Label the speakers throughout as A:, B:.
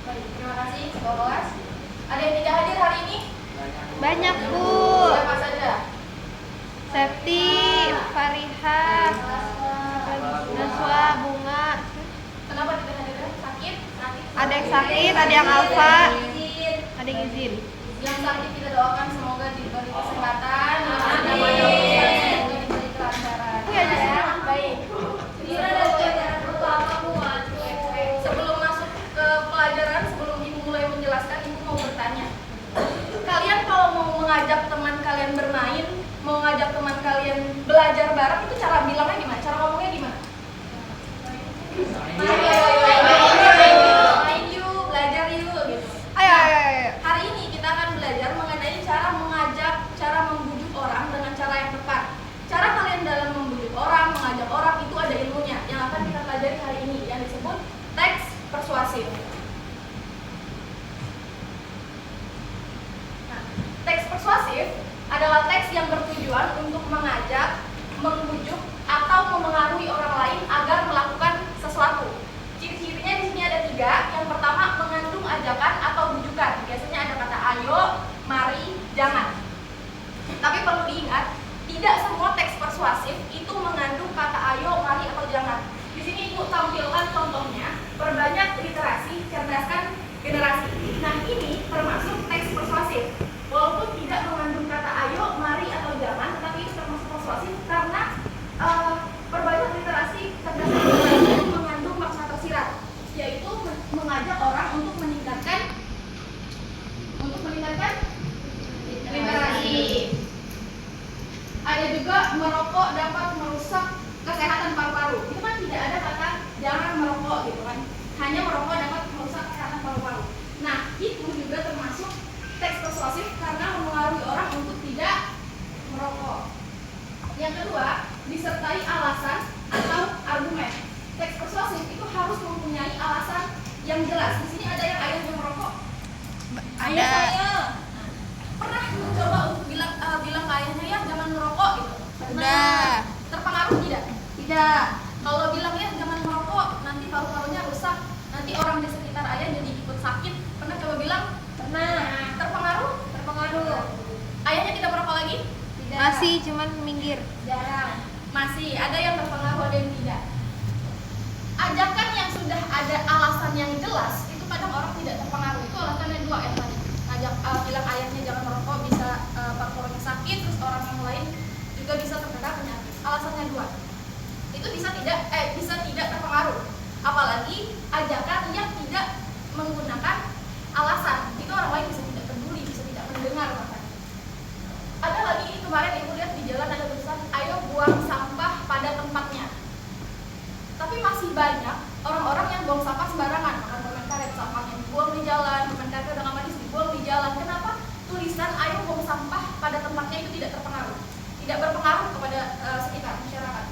A: Baik, terima kasih Ketua Kelas. Ada yang tidak hadir hari ini?
B: Banyak, Bu.
A: Siapa saja?
B: Septi, Fariha, Naswa, Bunga.
A: Kenapa tidak hadir? Sakit?
B: Ada yang sakit, ada yang alfa,
A: Izin.
B: ada yang izin.
A: Yang sakit kita doakan semoga diberi kesehatan. Semoga diberi kelancaran. Ya, baik. Sebelum masuk ke pelajaran, sebelum Ibu mulai menjelaskan, Ibu mau bertanya. Kalian kalau mau mengajak teman kalian bermain, mau ngajak teman kalian belajar bareng, itu cara bilangnya gimana? Cara ngomongnya gimana? Main yuk, belajar yuk gitu.
B: Ayo.
A: Hari ini kita akan belajar mengenai cara mengajak, cara membujuk orang dengan cara yang tepat. Cara kalian dalam membujuk orang, mengajak orang itu ada ilmunya yang akan kita pelajari hari ini yang disebut teks persuasif. Nah, teks persuasif adalah teks yang bertujuan untuk mengajak, membujuk atau memengaruhi orang lain agar melakukan sesuatu. Ciri-cirinya di sini ada 3. Yang pertama, mengandung ajakan atau bujukan. Biasanya ada kata ayo, mari, jangan. Tapi perlu diingat, tidak semua teks persuasif itu mengandung kata ayo, mari, atau jangan. Di sini Ibu tampilkan contohnya, perbanyak literasi, cerdaskan generasi. Nah, ini termasuk teks persuasif. Walaupun tidak mengandung kata ayo, mari, atau jangan, tapi itu termasuk persuasif karena perbanyak literasi, cerdaskan generasi itu mengandung makna tersirat, yaitu mengajak orang untuk meningkatkan literasi. Ada juga merokok dapat merusak kesehatan paru-paru. Itu kan tidak ada kata jangan merokok gitu kan. Hanya merokok dapat merusak kesehatan paru-paru. Nah, itu juga termasuk teks persuasif karena mempengaruhi orang untuk tidak merokok. Yang kedua, disertai alasan atau argumen. Teks persuasif itu harus mempunyai alasan yang jelas. Di sini ada yang ayahnya merokok. Ayah saya pernah mencoba untuk bilang ke ayahnya ya jangan merokok gitu.
B: Udah.
A: Terpengaruh tidak? Tidak. Kalau bilang ya jangan merokok, nanti paru-parunya rusak, nanti orang di sekitar ayah jadi ikut sakit. Pernah coba bilang? Pernah. Terpengaruh? Terpengaruh. Ayahnya tidak merokok lagi? Tidak.
B: Masih cuman minggir.
A: Jarang. Masih ada yang terpengaruh, ada yang tidak. Ajakan yang sudah ada alasan yang jelas itu kadang orang tidak terpengaruh. Itu alasannya 2 yang tadi. Bilang ayahnya jangan merokok bisa paru-parunya sakit, terus orang yang lain juga bisa terkena penyakit. Alasannya 2. Itu bisa tidak terpengaruh. Apalagi ajakan yang tidak menggunakan alasan. Itu orang lain bisa tidak peduli, bisa tidak mendengar bahkan. Ada lagi kemarin Ibu lihat di jalan ada tulisan ayo buang sampah pada tempatnya. Tapi masih banyak orang-orang yang buang sampah sembarangan, makan permen karet, sampahnya dibuang di jalan, permen karet udah nggak manis dibuang di jalan. Kenapa? Tulisan ayo buang sampah pada tempatnya itu tidak terpengaruh, tidak berpengaruh kepada sekitar masyarakat.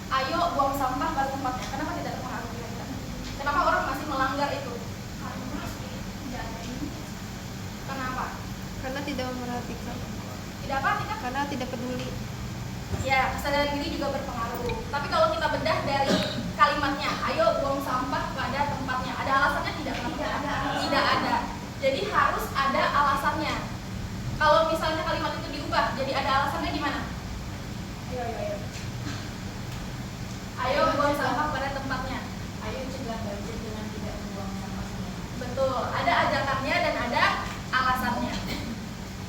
A: Ayo buang sampah pada tempatnya. Kenapa tidak terpengaruh? Kenapa orang masih melanggar itu? Kenapa?
B: Karena tidak memperhatikan.
A: Tidak apa? Tidak?
B: Karena tidak peduli.
A: Ya, kesadaran diri juga berpengaruh. Tapi kalau kita bedah dari kalimatnya, ayo buang sampah pada tempatnya, ada alasannya tidak? Tidak ada. Jadi harus ada alasannya. Kalau misalnya kalimat itu diubah, jadi ada alasannya gimana? Ayo. Ayo buang sampah pada tempatnya.
C: Ayo cegah banjir dengan tidak membuang sampah sembarangan.
A: Betul, ada ajakannya dan ada alasannya.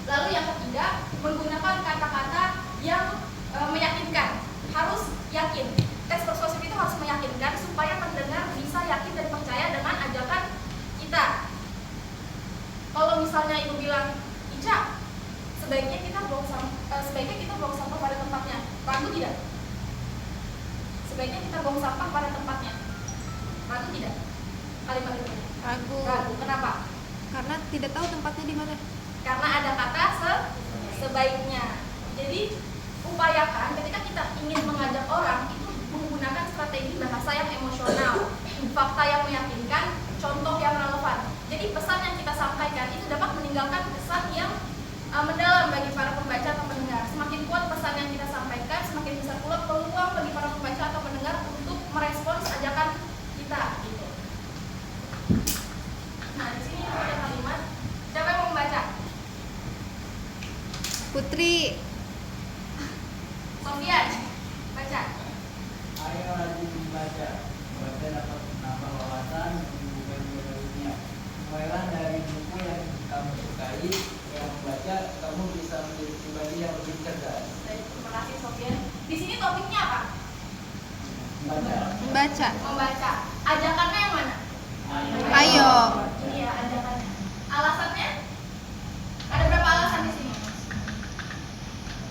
A: Lalu yang ketiga, menggunakan kata-kata yang meyakinkan. Harus yakin. Teks persuasif itu harus meyakinkan supaya pendengar bisa yakin dan percaya dengan ajakan kita. Kalau misalnya Ibu bilang, Ica, sebaiknya kita buang sampah pada tempatnya. Ragu tidak? Sebaiknya kita buang sampah pada tempatnya. Ragu tidak? Kalimat itu.
B: Ragu.
A: Kenapa?
B: Karena tidak tahu tempatnya di mana.
A: Karena ada kata sebaiknya. Jadi upayakan ketika kita ingin mengajak orang itu menggunakan strategi bahasa yang emosional, fakta yang meyakinkan, contoh yang relevan. Jadi pesan yang kita sampaikan itu dapat meninggalkan kesan yang mendalam bagi para pembaca atau pendengar. Semakin kuat pesan yang kita sampaikan, semakin besar pula peluang bagi para pembaca atau pendengar untuk merespons ajakan kita gitu.
B: Putri.
A: Sofian, baca.
D: Ayo rajin membaca. Membaca dapat menambah wawasan dan membuka juga dunia. Mulailah dari buku yang kamu sukai. Dengan membaca, kamu bisa menjadi pribadi yang lebih cerdas.
A: Baik, terima kasih Sofian. Di sini topiknya apa?
D: Membaca.
B: Membaca.
A: Membaca. Ajakannya yang mana?
B: Ayo.
A: Ini ya ajakannya. Alasannya? Ada berapa alasan di sini?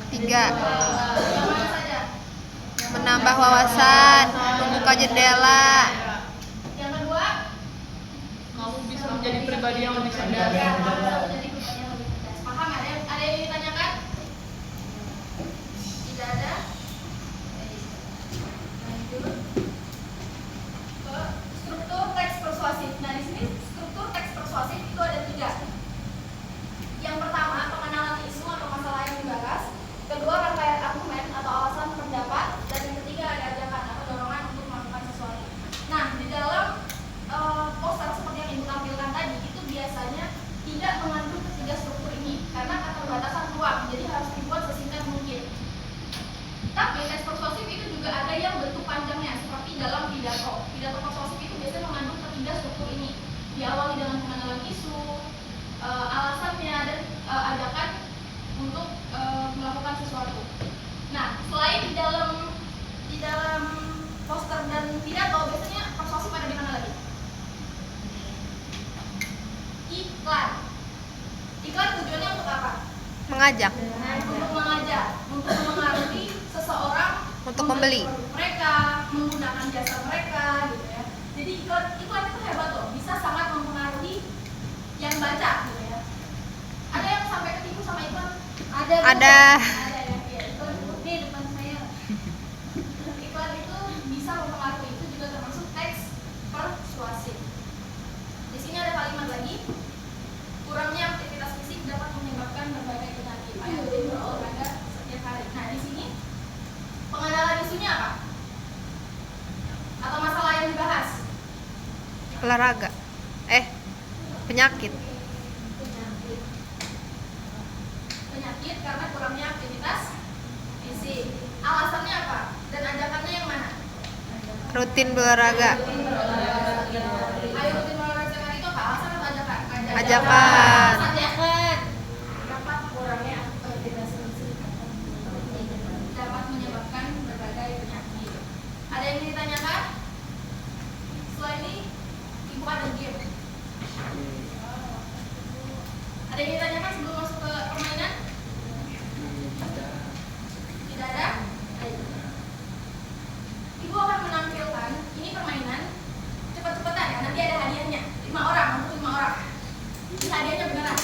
B: 3.
A: Yang mana saja?
B: Menambah wawasan, membuka jendela.
A: Yang kedua?
E: Kamu bisa menjadi pribadi yang lebih
A: Ya,
E: cerdas.
A: kamu bisa menjadi pribadi yang lebih cerdas. Paham? Ada yang ditanyakan? Tidak ada? Lanjut ke struktur teks persuasif. Nah, di sini struktur teks persuasif itu ada 3. Yang pertama, pengenalan isu atau masalah yang dibahas. Kedua, rangkaian argumen atau alasan pendapat. Dan yang ketiga, ada ajakan atau dorongan untuk melakukan sesuatu. Nah, di dalam poster seperti yang ibu tampilkan tadi, itu biasanya tidak mengandung ketiga struktur ini karena keterbatasan ruang, jadi harus dibuat sesingkat mungkin. Tapi teks persuasif itu juga ada yang bentuk panjangnya, seperti dalam pidato. Pidato persuasif itu biasanya mengandung ketiga struktur ini. Diawali dengan pengenalan isu, alasannya, dan ajakan untuk melakukan sesuatu. Nah, selain di dalam poster dan pidato, biasanya persuasif ada di mana lagi? Iklan. Iklan tujuannya untuk apa?
B: Mengajak.
A: Nah, untuk mengajak, untuk mempengaruhi seseorang
B: Untuk
A: membeli
B: membeli.
A: produk mereka, menggunakan jasa mereka, gitu ya. Jadi iklan itu hebat loh, bisa sangat mempengaruhi yang baca, gitu ya. Ada yang sampai ketipu sama iklan? Ada. Bu.
B: Ada.
A: Ada ya. Ya, iklan ini depan saya. Iklan itu bisa mempengaruhi, itu juga termasuk teks persuasif. Di sini ada kalimat lagi. Kurangnya aktivitas fisik dapat menyebabkan berbagai penyakit. Ayo rutin berolahraga setiap hari. Nah, di sini pengenalan isunya apa? Atau masalah yang dibahas?
B: Olahraga. Penyakit.
A: Penyakit karena kurangnya aktivitas fisik. Alasannya apa? Dan ajakannya yang mana?
B: Rutin berolahraga.
A: Ayo rutin olahraga setiap hari itu apa? Alasan atau ajakan?
B: Ajakan.
A: Ajakan. Dapat kurangnya aktivitas fisik dapat menyebabkan berbagai penyakit. Ada yang ditanyakan? Setelah ini ibu ada game. Ada yang ditanyakan sebelum masuk ke permainan? Tidak ada? Ibu akan menampilkan ini permainan. Cepat-cepatan ya, nanti ada hadiahnya. 5 orang, untuk 5 orang. Ini hadiahnya beneran.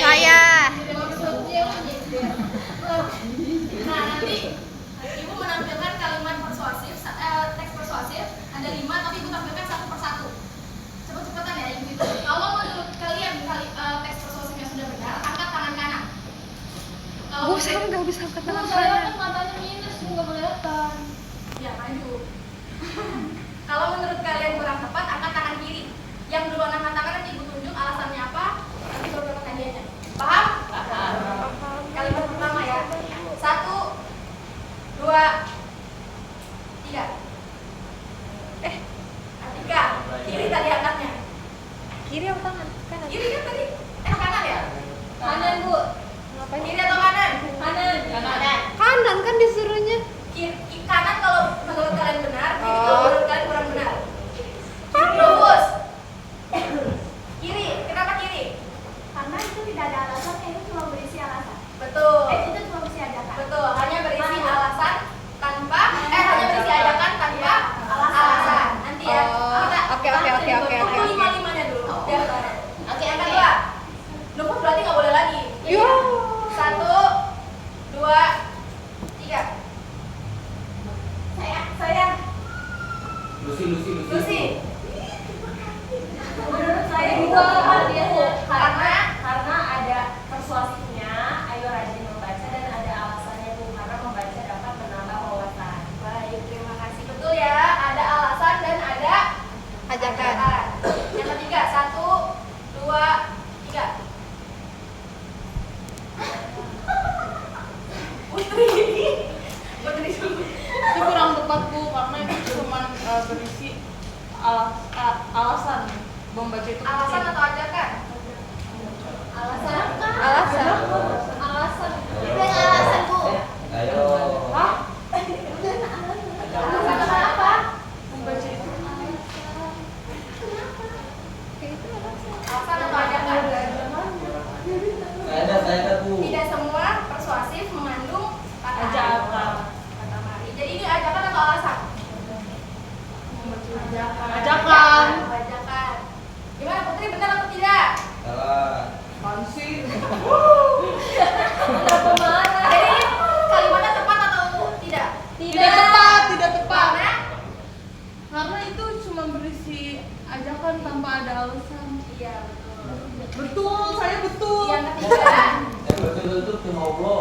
B: Saya.
A: Nah, nanti ibu menampilkan kalimat persuasif, teks persuasif. Ada 5, tapi ibu tampilkan satu persatu. Cepat-cepatan ya, ibu itu. Kalau menurut kalian teks persuasifnya sudah benar, angkat tangan kanan.
B: Bu, saya nggak bisa angkat tangan
A: saya
B: kanan.
A: kan matanya minus, nggak kelihatan. Ya, maju. Kalau menurut kalian kurang tepat, angkat tangan kiri. Yang duluan angkat tangan nanti ibu tunjuk alasannya apa, nanti baru dapat hadiahnya. Paham? Kalimat pertama ya. 1, 2, 3. Atika, kiri tadi angkatnya.
B: Kiri atau tangan? Kanan.
A: Kiri kan tadi? Kanan ya? Kanan, Bu.
B: Ngapain?
A: Kiri atau kanan? Kanan. Kanan.
B: Kanan kan disuruhnya.
A: Kanan kalau menurut kalian benar, kiri kalau
B: Oh.
A: menurut kalian kurang benar. Rufus. Kiri, kenapa kiri?
C: Karena itu tidak ada alasannya, itu cuma berisi alasan.
A: Betul.
C: Itu cuma berisi ajakan.
A: Betul, hanya berisi alasan tanpa hanya berisi ajakan tanpa alasan. Nanti ya.
B: Oh,
A: Kita
B: oke.
A: tunggu 5-5-nya dulu. Biar bareng. Oke, yang kedua. Rufus berarti nggak boleh lagi.
B: Yo.
A: 1, 2, 3. Saya. Lucy.
C: Menurut saya itu karena ada persuasifnya, ayo rajin membaca, dan ada alasannya Bu, karena membaca dapat menambah wawasan.
A: Baik, terima kasih. Betul ya, ada alasan dan ada
B: Ajakan.
A: Yang ketiga, 1, 2, 3.
E: alasan membaca itu
A: Alasan
E: penting.
A: atau ajakan? Alasan.
B: Alasan.
A: Alasan. Itu yang alasan, Bu.
D: Ayo.
E: Hah?
A: Alasan apa?
E: Membaca itu
A: Alasan atau ajakan?
D: Saya ada Bu.
A: Tidak semua persuasif mengandung kata
E: Ajakan.
A: kata mari. Jadi ini ajakan atau alasan?
E: Ajakan.
A: Ajakan. Gimana Putri, benar atau tidak?
D: Salah.
E: Pansi.
A: Kenapa marah? Jadi ini kalimatnya tepat atau tidak?
E: Tidak tepat, tidak tepat.
A: Karena
E: Karena itu cuma berisi ajakan tanpa ada alasan.
A: iya betul.
E: Betul, saya betul.
A: Yang ketiga,
D: Yang betul itu cuma Allah.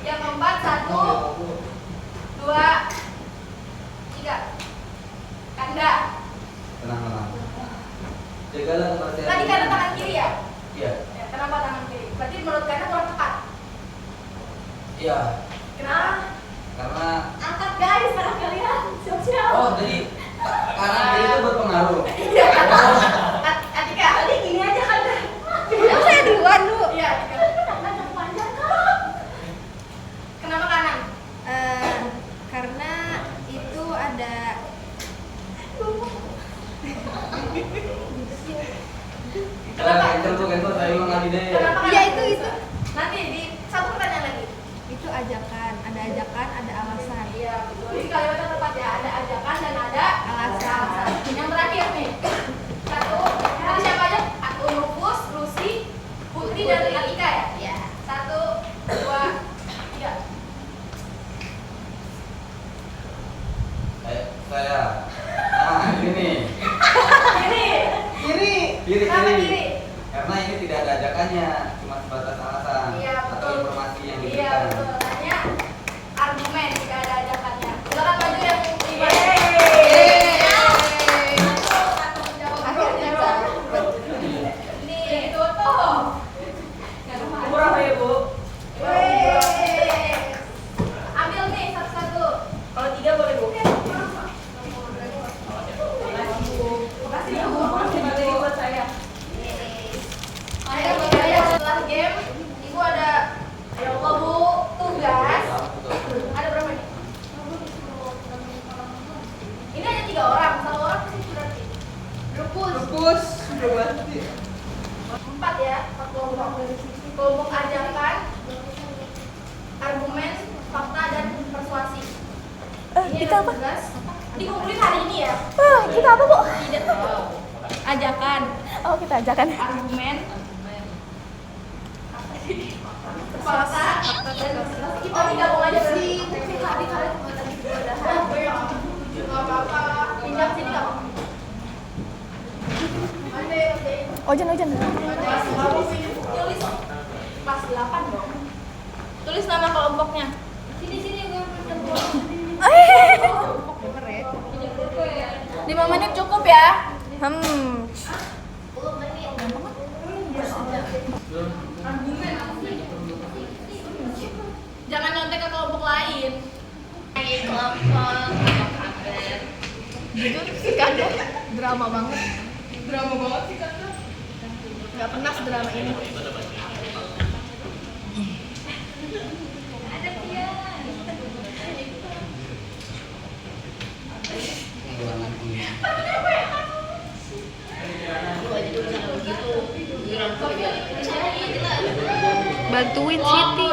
A: yang keempat, 1, 2, 3. Kanda.
D: Tenang. Jagalah kepercayaan.
A: Tadi kanda tangan kiri ya?
D: Iya.
A: Ya, kenapa tangan kiri? Berarti menurut kanda kurang tepat.
D: Iya.
A: Kenapa?
D: Karena
A: Angkat guys, para kalian. Siap-siap.
D: oh jadi kanan kiri itu berpengaruh.
A: Iya. Atika, tadi gini aja kanda.
B: Emang saya duluan, Bu.
A: Iya, Atika. Panjang panjang kak. Kenapa kanan?
B: Karena itu ada
D: Kentor saya ulang lagi deh.
A: Kenapa kanan?
B: Iya, itu.
A: Nanti di satu pertanyaan lagi.
B: itu ajakan, ada alasan.
A: Iya, betul. Ini kalimatnya tepat ya. Ada ajakan dan ada
B: Alasan.
A: Yang terakhir nih. 1. Tadi siapa aja? Aku, Rufus, Lucy, Putri dan Atika ya? Iya. 1, 2, 3.
D: Saya. Nah, ini.
A: Kiri.
D: Kiri.
A: Kenapa kiri?
D: Karena ini tidak ada ajakannya, cuma sebatas alasan
A: Iya,
D: atau
A: betul.
D: informasi yang
A: Iya,
D: diberikan.
A: betul. Hanya argumen tidak ada ajakannya. Silakan maju yang lima. Satu menjawab.
B: Akhirnya dapat.
A: Nih, tutup.
E: Murah ya, Bu.
A: Ambil nih satu-satu.
E: Kalau 3 boleh, Bu.
A: Makasih ya, Bu.
E: Makasih materi buat saya.
A: Ayo, setelah game, Ibu ada ya Allah, Bu, tugas. Ada berapa nih? Ini hanya 3 orang, 1 orang sih berarti.
E: Rupus. Sudah pasti.
A: 4 ya, 4 kelompok. Kelompok ajakan, argumen, fakta, dan persuasi. Ini
B: kita
A: ada tugas. Dikumpulin hari ini ya.
B: Kita apa, Bu?
A: Tidak. Ajakan,
B: Oh, kita ajakan.
A: argumen, fakta, dan persuasi. Kita digabung aja berarti. Hari kalian buat lagi nggak apa-apa. Pinjam sini nggak apa-apa.
B: Ojan.
A: Tulis pas 8 dong. Tulis nama kelompoknya. Sini gue pinjam kelompok. 5 menit cukup ya. 10 menit. Jangan nyontek ke kelompok lain. Jujur si Kanda drama banget.
E: Drama banget sih, Kak.
A: Gak pernah sedrama ini.
B: Bantuin Siti.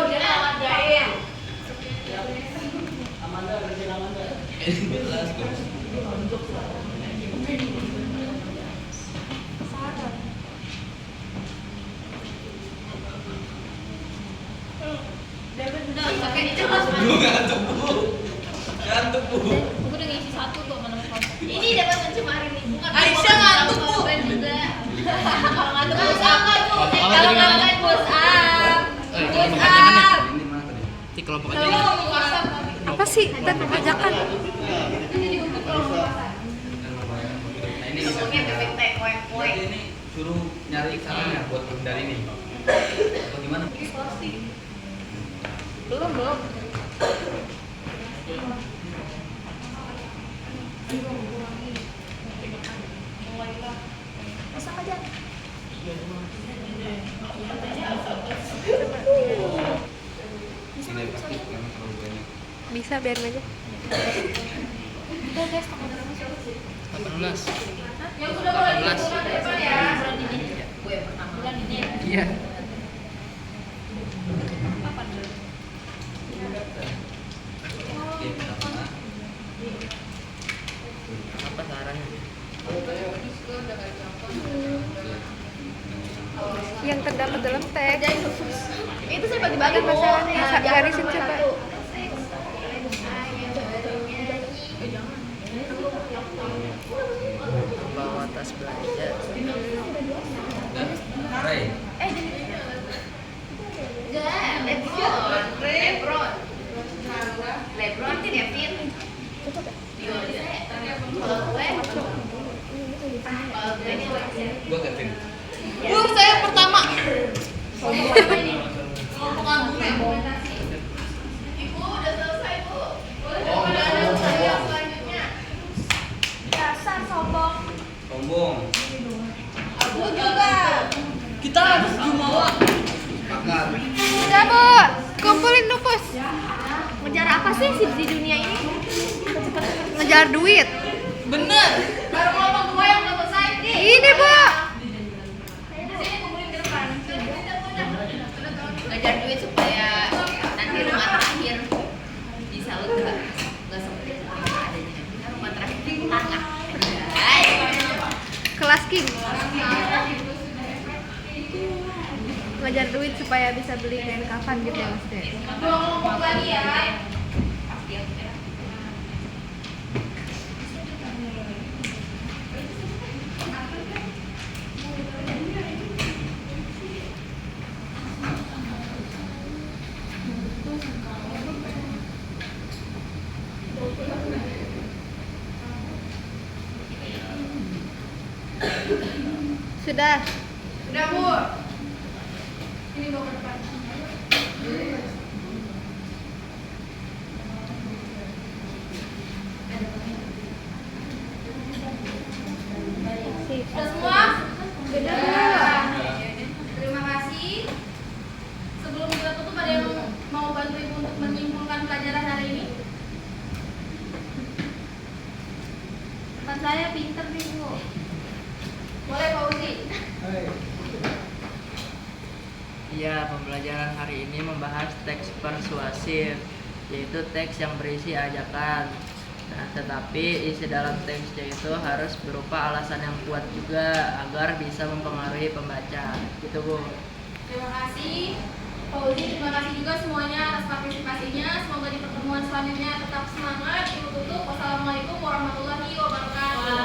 D: Ngantuk Bu.
A: Aku udah ngisi 1 kok mana ini dapat mencemari lingkungan.
E: Aisyah ngantuk, Bu.
A: Juga. Kalau ngantuk push up nggak tuh? Kalau ngantuk push up. Push up.
D: Ini mana tadi?
F: Di kelompok
A: Kalau
F: aja.
A: mau push up.
B: Apa sih? Dan ajakan.
A: Ini diuntuk kalau mau masak.
D: Nah, ini
A: Ngomongnya bebek teh koek.
D: Berarti ini suruh nyari caranya buat menghindari ini. Atau gimana?
A: Belum.
B: bisa, biarin aja.
F: 18.
A: Yang sudah mulai
F: 18.
A: dihitung ke depan ya.
F: Iya. Apa sarannya?
B: Yang terdapat dalam teks.
A: Itu saya bagi-bagi
B: Ada masalahnya. Garisin coba.
F: Bawa tas belanja.
A: Lebron tidak fit.
E: Saya pertama. Kelompok albumnya.
A: Ibu udah selesai, Bu. Boleh ada saya selanjutnya. Dasar sombong.
G: Sombong.
E: Aku juga. Kita harus jumawa.
G: Bakar.
B: Udah, Bu. Kumpulin lupus.
A: Ngejar apa sih di dunia ini?
B: Ngejar duit.
E: Bener.
A: Baru kelompok dua yang udah selesai.
B: Ini, Bu.
A: Sini kumpulin ke depan.
H: Ngejar duit supaya nanti rumah terakhir bisa lega, nggak seperti yang adanya. Kita rumah terakhir di tanah.
B: Kelas King. Ngejar duit supaya bisa beli kain kafan gitu ya, maksudnya.
A: Dua kelompok lagi ya.
B: Sudah.
A: Udah, Bu. Ini bawa ke depan. Sudah semua? Sudah. Terima kasih. Sebelum kita tutup, ada yang mau bantu Ibu untuk menyimpulkan pelajaran hari ini? Tempat saya pinter nih, Bu. Boleh, Pak Uzi.
F: Iya, pembelajaran hari ini membahas teks persuasif, yaitu teks yang berisi ajakan. Nah, tetapi isi dalam teksnya itu harus berupa alasan yang kuat juga agar bisa mempengaruhi pembaca. Gitu, Bu.
A: Terima kasih Pak Uzi, terima kasih juga semuanya atas partisipasinya. Semoga di pertemuan selanjutnya tetap semangat. Ibu tutup. Wassalamualaikum warahmatullahi wabarakatuh.